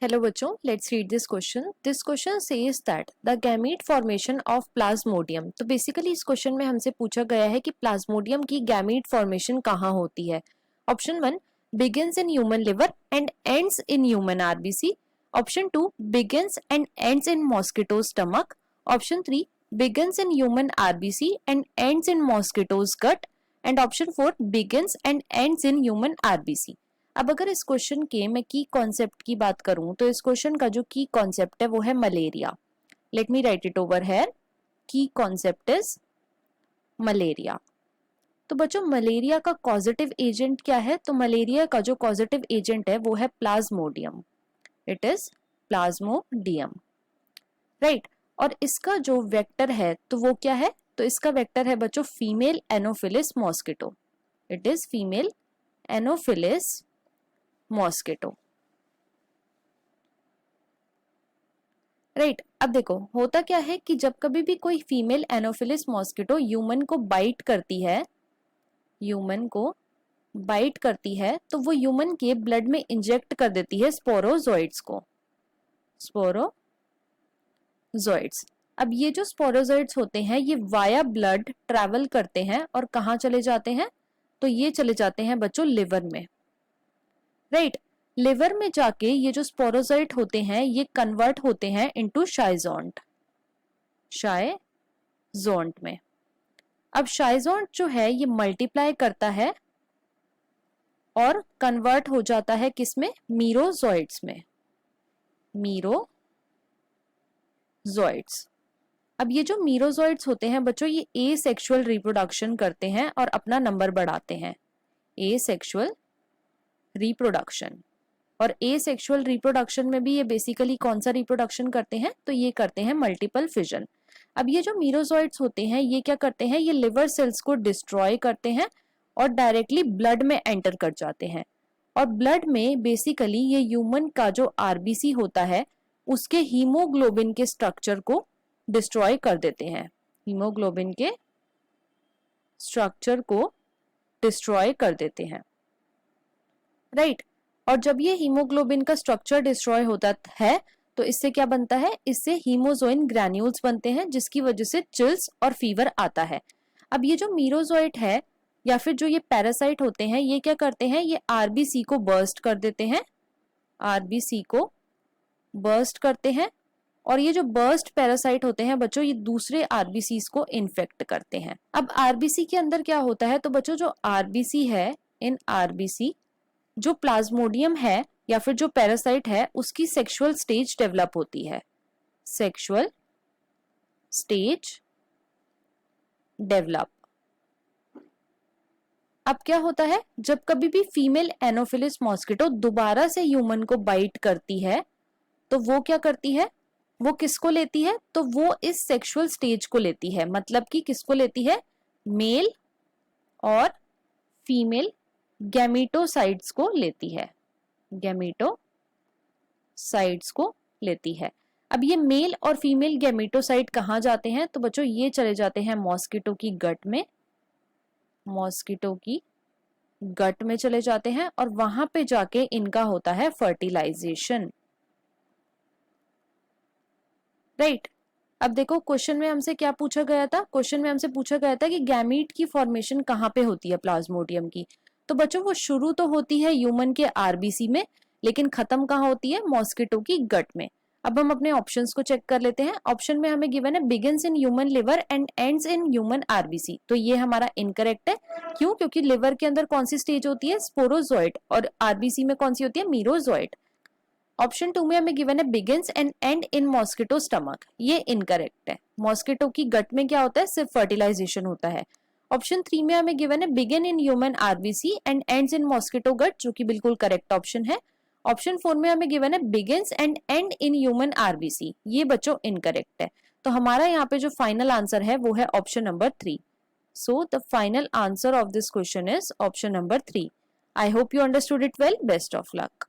Hello बच्चों, let's read this question. This question says that the gamete formation of plasmodium. तो basically इस question में हमसे पूछा गया है कि प्लाज्मोडियम की गैमीट फॉर्मेशन कहाँ होती है. Option 1 begins in human liver and ends in human RBC. Option 2 begins and ends in mosquito stomach. Option 3 begins in human RBC and ends in mosquito's gut. And option 4 begins and ends in human RBC. अब अगर इस question के मैं की concept की बात करूं तो इस क्वेश्चन का जो की कॉन्सेप्ट है वो है malaria. Let me right it over here. की कॉन्सेप्ट इज मलेरिया. तो बच्चों मलेरिया का कॉजेटिव एजेंट क्या है? तो मलेरिया का जो कॉजेटिव एजेंट है वो है Plasmodium. It is Plasmodium, right. और इसका जो वेक्टर है तो वो क्या है? तो इसका वेक्टर है बच्चों female Anopheles mosquito. It is female Anopheles mosquito, right. अब देखो होता क्या है कि जब कभी भी कोई फीमेल एनोफिलिस मॉस्किटो ह्यूमन को बाइट करती है, तो वो ह्यूमन के ब्लड में इंजेक्ट कर देती है स्पोरोजोइड्स को. स्पोरोजोइड्स. अब ये जो स्पोरोजोइड्स होते हैं ये वाया ब्लड ट्रैवल करते हैं और कहाँ चले जाते हैं? तो ये चले जाते हैं बच्चों लिवर में, राइट. लिवर में जाके ये जो स्पोरोजोइट होते हैं ये कन्वर्ट होते हैं इनटू शाइजोंट में. अब शाइजोंट जो है ये मल्टीप्लाई करता है और कन्वर्ट हो जाता है किसमें? मीरोजोइट्स में. मीरोजोइट्स. अब ये जो मीरोजोइट्स होते हैं बच्चों ये एसेक्सुअल रिप्रोडक्शन करते हैं और अपना नंबर बढ़ाते हैं. Asexual reproduction. और एसेक्सुअल रिप्रोडक्शन में भी ये बेसिकली कौन सा रिप्रोडक्शन करते हैं? तो ये करते हैं मल्टीपल फिजन. अब ये जो मीरोजोइट्स होते हैं ये क्या करते हैं? ये लिवर सेल्स को डिस्ट्रॉय करते हैं और डायरेक्टली ब्लड में एंटर कर जाते हैं. और ब्लड में बेसिकली ये ह्यूमन का जो आरबीसी होता है उसके हीमोग्लोबिन के स्ट्रक्चर को डिस्ट्रॉय कर देते हैं. हीमोग्लोबिन के स्ट्रक्चर को डिस्ट्रॉय कर देते हैं, राइट. और जब ये हीमोग्लोबिन का स्ट्रक्चर डिस्ट्रॉय होता है तो इससे क्या बनता है? इससे हीमोजोइन ग्रैन्यूल्स बनते हैं जिसकी वजह से चिल्स और फीवर आता है. अब ये जो मीरोजोइट है या फिर जो ये पैरासाइट होते हैं ये क्या करते हैं? ये आरबीसी को बर्स्ट कर देते हैं. आरबीसी को बर्स्ट करते हैं और ये जो बर्स्ट पैरासाइट होते हैं बच्चों ये दूसरे आरबीसीज को इन्फेक्ट करते हैं. अब आरबीसी के अंदर क्या होता है? तो बच्चों जो आरबीसी है, इन आरबीसी जो प्लाज्मोडियम है या फिर जो पैरासाइट है उसकी सेक्सुअल स्टेज डेवलप होती है. Sexual stage develop. अब क्या होता है? जब कभी भी फीमेल एनोफिलिस मॉस्किटो दोबारा से ह्यूमन को बाइट करती है तो वो क्या करती है? वो किसको लेती है? तो वो इस सेक्सुअल स्टेज को लेती है. मतलब कि किसको लेती है? मेल और फीमेल गैमेटोसाइट्स को लेती है. गैमेटोसाइट्स को लेती है. अब ये मेल और फीमेल गैमेटोसाइट कहाँ जाते हैं? तो बच्चों ये चले जाते हैं मॉस्किटो की गट में. मॉस्किटो की गट में चले जाते हैं और वहां पे जाके इनका होता है फर्टिलाइजेशन, राइट. अब देखो क्वेश्चन में हमसे क्या पूछा गया था? क्वेश्चन में हमसे पूछा गया था कि गैमीट की फॉर्मेशन कहाँ पे होती है प्लाज्मोडियम की. तो बच्चों वो शुरू तो होती है ह्यूमन के आरबीसी में लेकिन खत्म कहाँ होती है? मॉस्किटो की गट में. अब हम अपने ऑप्शंस को चेक कर लेते हैं. ऑप्शन में हमें गिवन है begins in human liver and ends in human RBC. तो ये हमारा इनकरेक्ट है. क्यों? क्योंकि लिवर के अंदर कौन सी स्टेज होती है? स्पोरोजोइट. और आरबीसी में कौन सी होती है? मीरोजोइट. ऑप्शन 2 में हमें गिवन है begins and and in mosquito stomach. ये इनकरेक्ट है. मॉस्किटो की गट में क्या होता है? सिर्फ फर्टिलाइजेशन होता है. ऑप्शन 3 में हमें गिवन है begin in human RBC and ends in mosquito gut, जो कि बिल्कुल करेक्ट ऑप्शन है. ऑप्शन 4 में हमें गिवन है begins and and in human RBC. ये बच्चों इनकरेक्ट है. तो हमारा यहाँ पे जो फाइनल आंसर है वो है option number 3. So the final answer of this question is option number 3. I hope you understood it well. Best of luck.